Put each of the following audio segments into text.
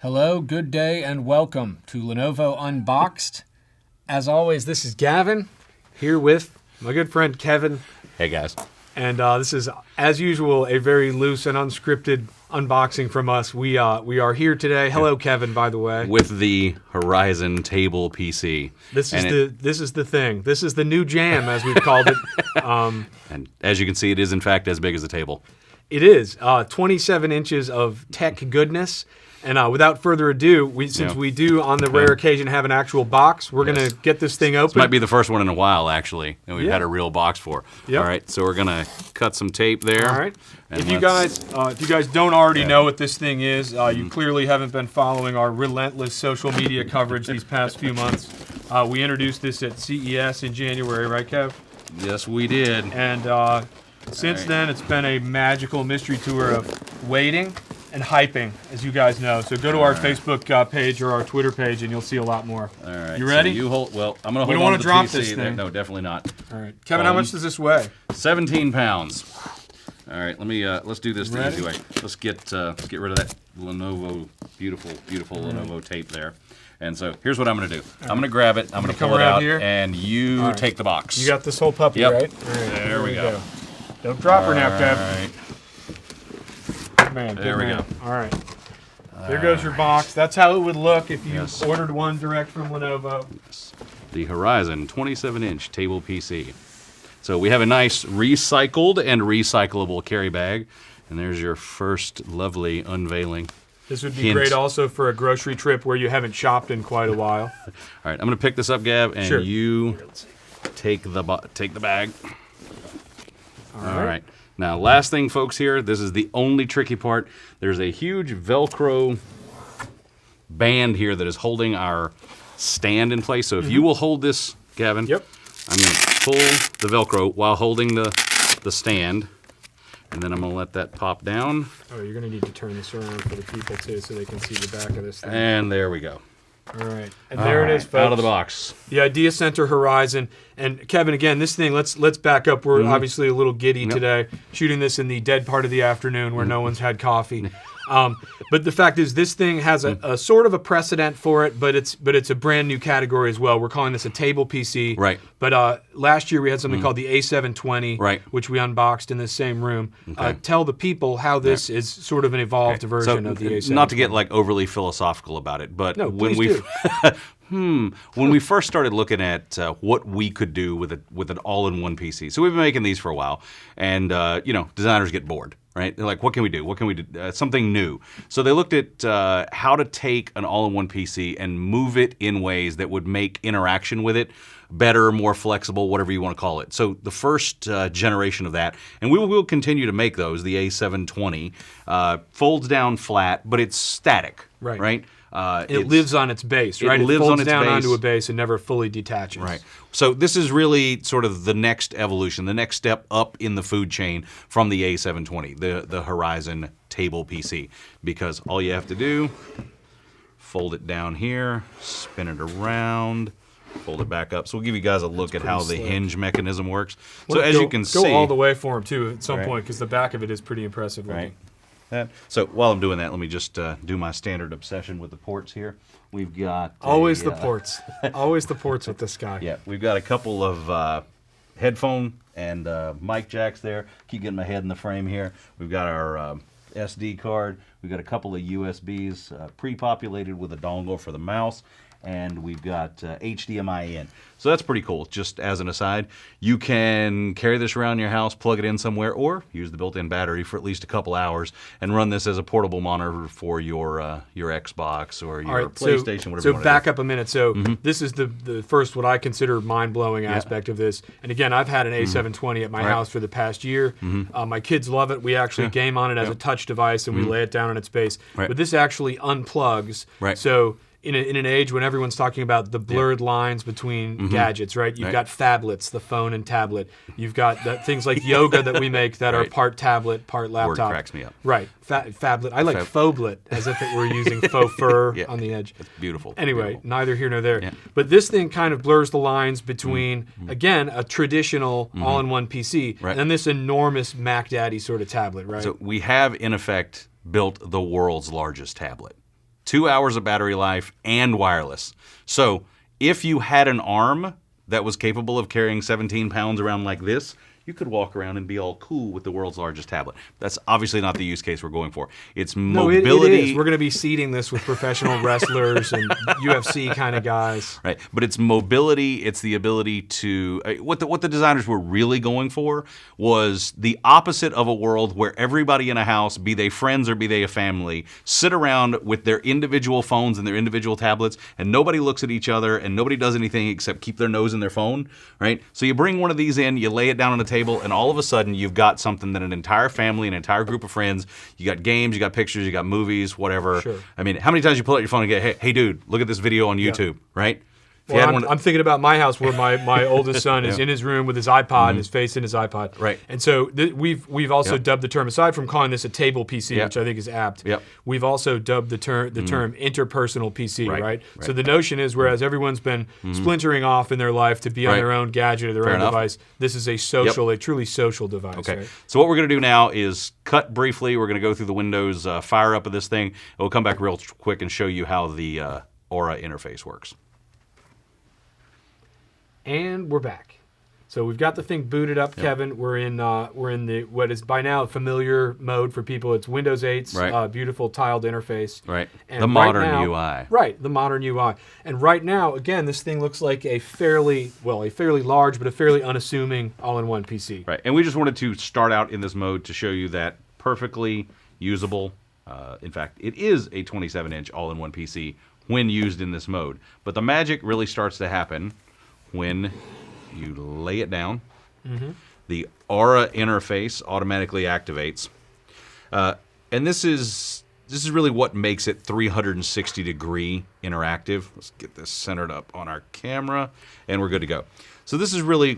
Hello, good day, and welcome to Lenovo Unboxed. As always, this is Gavin, here with my good friend Kevin. Hey guys. And this is, as usual, a very loose and unscripted unboxing from us. We are here today. Hello, Kevin, by the way. With the Horizon Table PC. This is the thing. This is the new jam, as we've called it. And as you can see, it is in fact as big as a table. It is 27 inches of tech goodness. And without further ado, since we do on the rare occasion have an actual box, we're going to get this thing open. This might be the first one in a while, actually, and we've had a real box for. Yep. All right, so we're going to cut some tape there. All right. If you guys don't already know what this thing is, you clearly haven't been following our relentless social media coverage these past few months. We introduced this at CES in January, right, Kev? Yes, we did. And since then, it's been a magical mystery tour of waiting and hyping, as you guys know. So go to our Facebook page or our Twitter page, and you'll see a lot more. All right. You ready? So you hold. Well, I'm going to hold on to the PC. We don't want to drop this thing. No, definitely not. All right, Kevin, how much does this weigh? 17 pounds. All right, let me. Let's do this the easy way. Let's get rid of that Lenovo, beautiful Lenovo tape there. And so here's what I'm going to do. I'm going to grab it. I'm going to pull it out, here, and you take the box. You got this whole puppy, right? All right? There we go. Don't drop her now, Kev. All right. Man, there we go. All right. There goes your box. That's how it would look if you ordered one direct from Lenovo. The Horizon 27-inch table PC. So we have a nice recycled and recyclable carry bag. And there's your first lovely unveiling. This would be great also for a grocery trip where you haven't shopped in quite a while. All right, I'm going to pick this up, Gav, and you take the bag. All right. Now, last thing, folks, here, this is the only tricky part. There's a huge Velcro band here that is holding our stand in place. So if you will hold this, Gavin, I'm going to pull the Velcro while holding the stand. And then I'm going to let that pop down. Oh, you're going to need to turn this around for the people, too, so they can see the back of this thing. And there we go. All right. And there it is, folks. Out of the box. The Idea Center Horizon. And Kevin, again, this thing, let's back up. We're obviously a little giddy today, shooting this in the dead part of the afternoon where no one's had coffee. But the fact is, this thing has a sort of a precedent for it, but it's a brand new category as well. We're calling this a table PC. Right. But last year we had something called the A720, right, which we unboxed in this same room. Tell the people how this is sort of an evolved version of the A720. Not to get like overly philosophical about it, but when we first started looking at what we could do with an all-in-one PC, so we've been making these for a while, and designers get bored. Right? They're like, what can we do? What can we do? Something new. So they looked at how to take an all-in-one PC and move it in ways that would make interaction with it better, more flexible, whatever you want to call it. So the first generation of that, and we will continue to make those, the A720, folds down flat, but it's static. Right? It lives on its base, right? It folds down onto a base and never fully detaches. Right. So this is really sort of the next evolution, the next step up in the food chain from the A720, the Horizon table PC. Because all you have to do, fold it down here, spin it around, fold it back up. So we'll give you guys a look at how the hinge mechanism works. So as you can see... Go all the way for them, too, at some point, because the back of it is pretty impressive looking. Right. So while I'm doing that, let me just do my standard obsession with the ports here. We've got always the ports, always the ports with this guy. Yeah, we've got a couple of headphone and mic jacks there. Keep getting my head in the frame here. We've got our SD card. We've got a couple of USBs pre-populated with a dongle for the mouse. And we've got HDMI in. So that's pretty cool. Just as an aside, you can carry this around your house, plug it in somewhere, or use the built-in battery for at least a couple hours and run this as a portable monitor for your Xbox or your PlayStation, whatever you want to do. So back up a minute. So this is the first what I consider mind-blowing aspect of this. And again, I've had an A720 at my house for the past year. My kids love it. We actually game on it as a touch device, and we lay it down in its base. But this actually unplugs. So in an age when everyone's talking about the blurred lines between gadgets, right? You've got phablets, the phone and tablet. You've got things like yoga that we make that are part tablet, part laptop. Word cracks me up. Right. Phablet. I like phoblet, as if it were using faux fur on the edge. It's beautiful. Anyway, neither here nor there. But this thing kind of blurs the lines between, again, a traditional all-in-one PC and this enormous Mac Daddy sort of tablet, right? So we have, in effect, built the world's largest tablet. 2 hours of battery life, and wireless. So if you had an arm that was capable of carrying 17 pounds around like this, you could walk around and be all cool with the world's largest tablet. That's obviously not the use case we're going for. It's mobility. No, it is. We're going to be seeding this with professional wrestlers and UFC kind of guys. Right, but it's mobility. It's the ability to what the designers were really going for was the opposite of a world where everybody in a house, be they friends or be they a family, sit around with their individual phones and their individual tablets, and nobody looks at each other and nobody does anything except keep their nose in their phone. Right, so you bring one of these in, you lay it down on the table, and all of a sudden you've got something that an entire family, an entire group of friends, you got games, you got pictures, you got movies, whatever. Sure. I mean, how many times you pull out your phone and get, hey dude, look at this video on YouTube, right? Well, I'm thinking about my house where my oldest son is in his room with his iPod and his face in his iPod. Right. And so we've also dubbed the term, aside from calling this a table PC, which I think is apt, we've also dubbed the term interpersonal PC, right? So the notion is, whereas everyone's been splintering off in their life to be on their own gadget or their own device, this is a social, a truly social device. Okay. Right? So what we're going to do now is cut briefly. We're going to go through the Windows fire up of this thing. We'll come back real quick and show you how the Aura interface works. And we're back. So we've got the thing booted up, Kevin. We're in the what is by now familiar mode for people. It's Windows 8's beautiful tiled interface. Right. And the modern UI. Right, the modern UI. And right now, again, this thing looks like a fairly large but a fairly unassuming all-in-one PC. Right. And we just wanted to start out in this mode to show you that perfectly usable. In fact, it is a 27-inch all-in-one PC when used in this mode. But the magic really starts to happen when you lay it down. The Aura interface automatically activates, and this is really what makes it 360-degree interactive. Let's get this centered up on our camera, and we're good to go. So this is really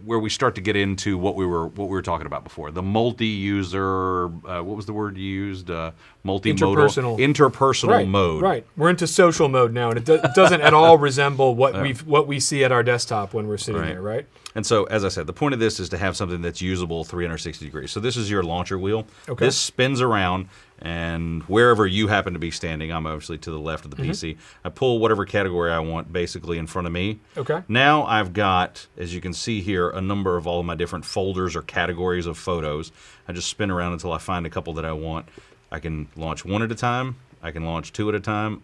where we start to get into what we were talking about before. The multi-user, what was the word you used? Multimodal, interpersonal mode. Right. We're into social mode now, and it doesn't at all resemble what we see at our desktop when we're sitting there, right? And so, as I said, the point of this is to have something that's usable 360 degrees. So this is your launcher wheel. Okay. This spins around, and wherever you happen to be standing, I'm obviously to the left of the PC, I pull whatever category I want basically in front of me. Okay. Now I've got, as you can see here, a number of all of my different folders or categories of photos. I just spin around until I find a couple that I want. I can launch one at a time, I can launch two at a time,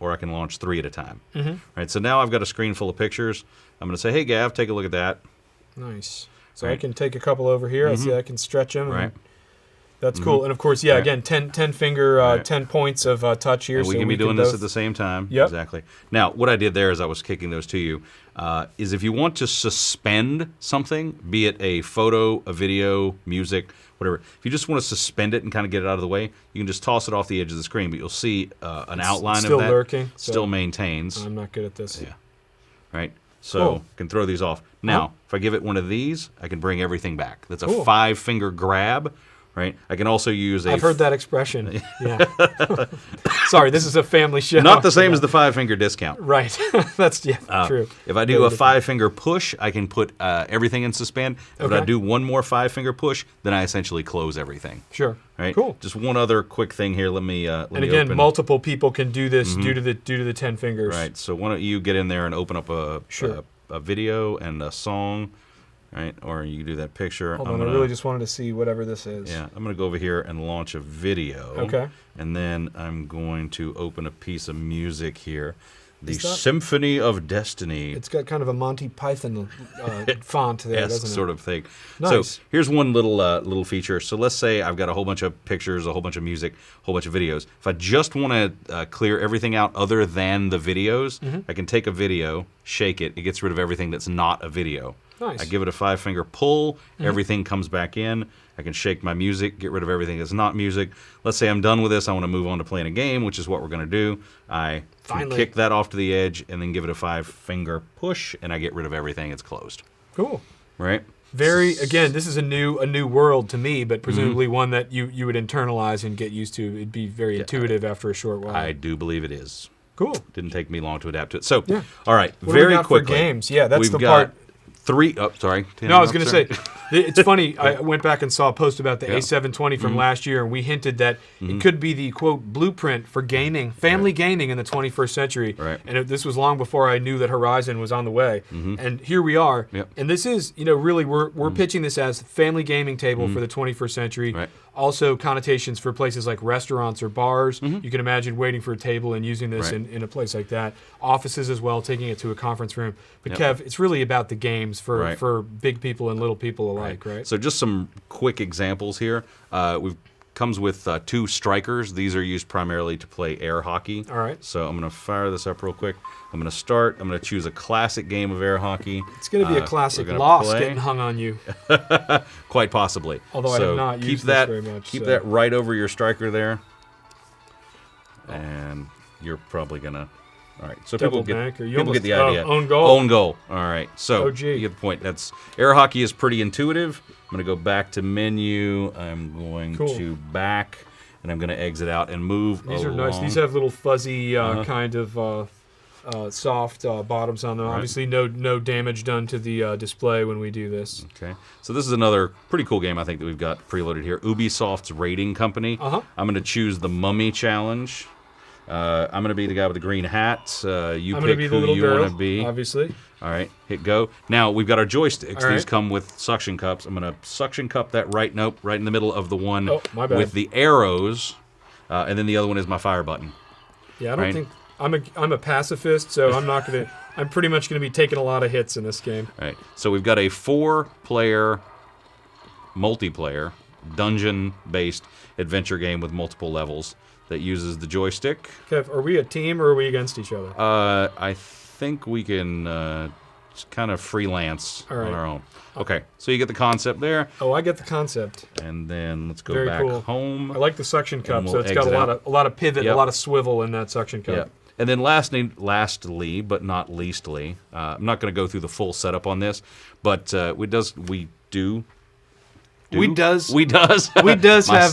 or I can launch three at a time. Right, so now I've got a screen full of pictures. I'm going to say, hey, Gav, take a look at that. Nice. So I can take a couple over here. I see I can stretch them. Right. That's cool. And, of course, again, 10 finger, 10 points of touch here. And we can be doing this at the same time. Yep. Exactly. Now, what I did there as I was kicking those to you is if you want to suspend something, be it a photo, a video, music, whatever, if you just want to suspend it and kind of get it out of the way, you can just toss it off the edge of the screen, but you'll see an outline of that. Still lurking. Still maintains. I'm not good at this. Yeah. Right. So I can throw these off. Now, if I give it one of these, I can bring everything back. That's a 5-finger grab. Right. I can also use I've heard that expression. Yeah. Sorry, this is a family show. Not the same as the 5-finger discount. Right. That's true. If I do a 5-finger push, I can put everything in suspend. If I do one more 5-finger push, then I essentially close everything. Sure. Right. Cool. Just one other quick thing here. Let me and again, open. multiple people can do this due to the 10 fingers. Right. So why don't you get in there and open up a video and a song. Right, or you do that picture. Hold on, I really just wanted to see whatever this is. Yeah, I'm going to go over here and launch a video. Okay. And then I'm going to open a piece of music here. The Symphony of Destiny. It's got kind of a Monty Python font there, doesn't it? Sort of thing. Nice. So here's one little feature. So let's say I've got a whole bunch of pictures, a whole bunch of music, a whole bunch of videos. If I just want to clear everything out other than the videos, I can take a video, shake it. It gets rid of everything that's not a video. Nice. I give it a 5-finger pull. Everything comes back in. I can shake my music, get rid of everything that's not music. Let's say I'm done with this. I want to move on to playing a game, which is what we're going to do. I can kick that off to the edge and then give it a 5-finger push, and I get rid of everything. It's closed. Cool. Right? Again, this is a new world to me, but presumably one that you would internalize and get used to. It'd be very intuitive after a short while. I do believe it is. Cool. Didn't take me long to adapt to it. So, all right, what very do we got quickly. For games? Yeah, that's the part. 3. Oh, sorry. No, I was going to say, it's funny. I went back and saw a post about the A720 from last year, and we hinted that it could be the, quote, blueprint for gaming, family gaming in the 21st century. Right. And this was long before I knew that Horizon was on the way. And here we are. And this is, really, we're pitching this as family gaming table for the 21st century. Right. Also connotations for places like restaurants or bars. You can imagine waiting for a table and using this in a place like that. Offices as well, taking it to a conference room. But Kev, it's really about the games for big people and little people alike, right? So just some quick examples here. Comes with 2 strikers. These are used primarily to play air hockey. All right. So I'm going to fire this up real quick. I'm going to start. I'm going to choose a classic game of air hockey. It's going to be a classic Lost getting hung on you. Quite possibly. Although I have not used this very much. Keep that right over your striker there. And you're probably going to... All right, so people get the idea. Own goal. Own goal. All right, so OG. You get the point. That's air hockey is pretty intuitive. I'm going to go back to menu. I'm going to back, and I'm going to exit out and move. These are nice. These have little fuzzy kind of soft bottoms on them. Right. Obviously, no damage done to the display when we do this. Okay, so this is another pretty cool game I think that we've got preloaded here. Ubisoft's Rating Company. I'm going to choose the Mummy Challenge. I'm going to be the guy with the green hat. You pick who you want to be. Obviously. All right, hit go. Now, we've got our joysticks. All These right. come with suction cups. I'm going to suction cup that right in the middle of the one with the arrows, and then the other one is my fire button. Yeah, I don't think... I'm a pacifist, so I'm not going to... I'm pretty much going to be taking a lot of hits in this game. All right, so we've got a 4-player multiplayer dungeon-based adventure game with multiple levels that uses the joystick. Kev, are we a team or are we against each other? I think we can just kind of freelance on our own. Okay, so you get the concept there. Oh, I get the concept. And then let's go back home. I like the suction cup, so it's got a lot of pivot, a lot of swivel in that suction cup. Yep. And then lastly, but not leastly, I'm not going to go through the full setup on this, but we does have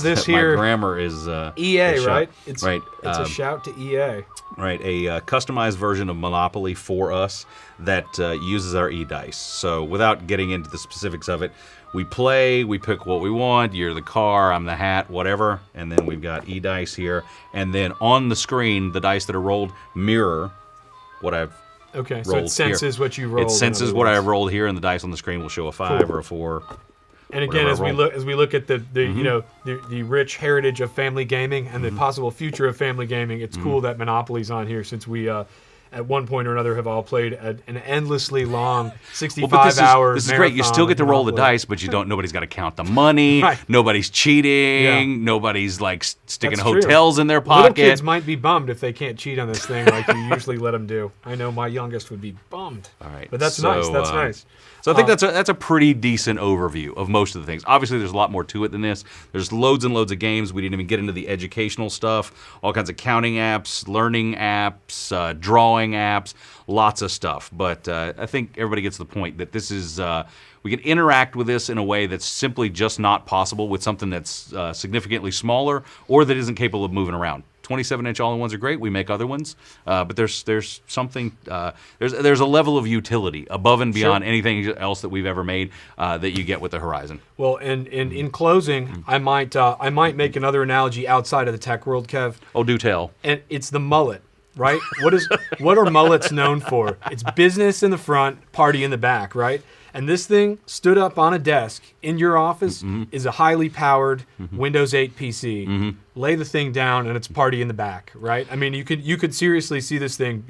this here. My grammar is EA, right? It's right. It's a shout to EA. Right, a customized version of Monopoly for us that uses our e-dice. So without getting into the specifics of it, we play, we pick what we want. You're the car, I'm the hat, whatever. And then we've got e-dice here. And then on the screen, the dice that are rolled mirror what I've rolled so it senses here. what you rolled. It senses what I've rolled here, and the dice on the screen will show a 5 or a 4. And again, as we look at the the rich heritage of family gaming and the possible future of family gaming, it's cool that Monopoly's on here, since we at one point or another have all played an endlessly long 65-hour. This is great. You still get to roll the dice, but you don't. Nobody's got to count the money. Right. Nobody's cheating. Yeah. Nobody's like sticking That's hotels true. in their pocket. Little kids might be bummed if they can't cheat on this thing like you usually let them do. I know my youngest would be bummed. All right, but that's nice. That's nice. So I think that's a pretty decent overview of most of the things. Obviously, there's a lot more to it than this. There's loads and loads of games. We didn't even get into the educational stuff, all kinds of counting apps, learning apps, drawing apps, lots of stuff. But I think everybody gets the point that this is, we can interact with this in a way that's simply just not possible with something that's significantly smaller or that isn't capable of moving around. 27-inch all-in-ones are great. We make other ones, but there's something there's a level of utility above and beyond anything else that we've ever made that you get with the Horizon. Well, and in closing, I might make another analogy outside of the tech world, Kev. Oh, do tell. And it's the mullet, right? What are mullets known for? It's business in the front, party in the back, right? And this thing stood up on a desk in your office is a highly powered Windows 8 PC. Lay the thing down and it's party in the back, right? I mean, you could seriously see this thing,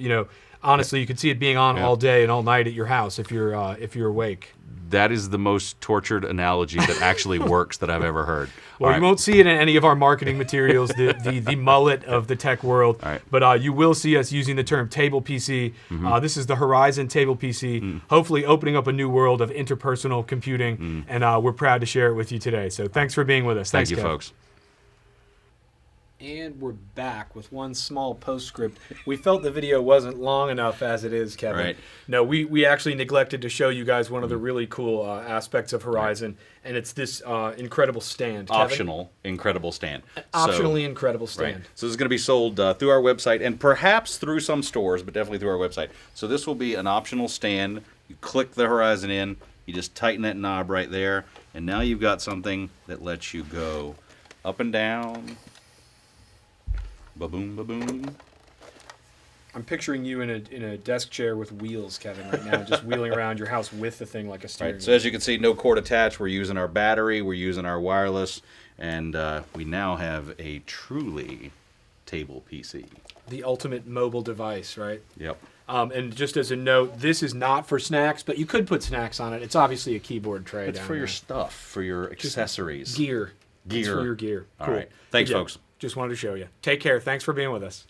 honestly, you could see it being on all day and all night at your house if you're awake. That is the most tortured analogy that actually works that I've ever heard. Well, you won't see it in any of our marketing materials, the mullet of the tech world, but you will see us using the term table PC. This is the Horizon table PC, hopefully opening up a new world of interpersonal computing, and we're proud to share it with you today. So thanks for being with us. Thank you, folks. And we're back with one small postscript. We felt the video wasn't long enough as it is, Kevin. Right. No, we actually neglected to show you guys one of the really cool aspects of Horizon, and it's this incredible stand. Optional, incredible stand. Optionally incredible stand. Right. So this is going to be sold through our website and perhaps through some stores, but definitely through our website. So this will be an optional stand You click the horizon in. You just tighten that knob right there, and now you've got something that lets you go up and down. Ba-boom, ba-boom. I'm picturing you in a desk chair with wheels, Kevin, right now, just wheeling around your house with the thing like a steering wheel. So as you can see, no cord attached. We're using our battery. We're using our wireless. And we now have a truly table PC. The ultimate mobile device, right? Yep. And just as a note, this is not for snacks, but you could put snacks on it. It's obviously a keyboard tray. It's for your stuff, for your accessories. Gear. Gear. It's for your gear. All cool. right. Thanks, folks. Just wanted to show you. Take care. Thanks for being with us.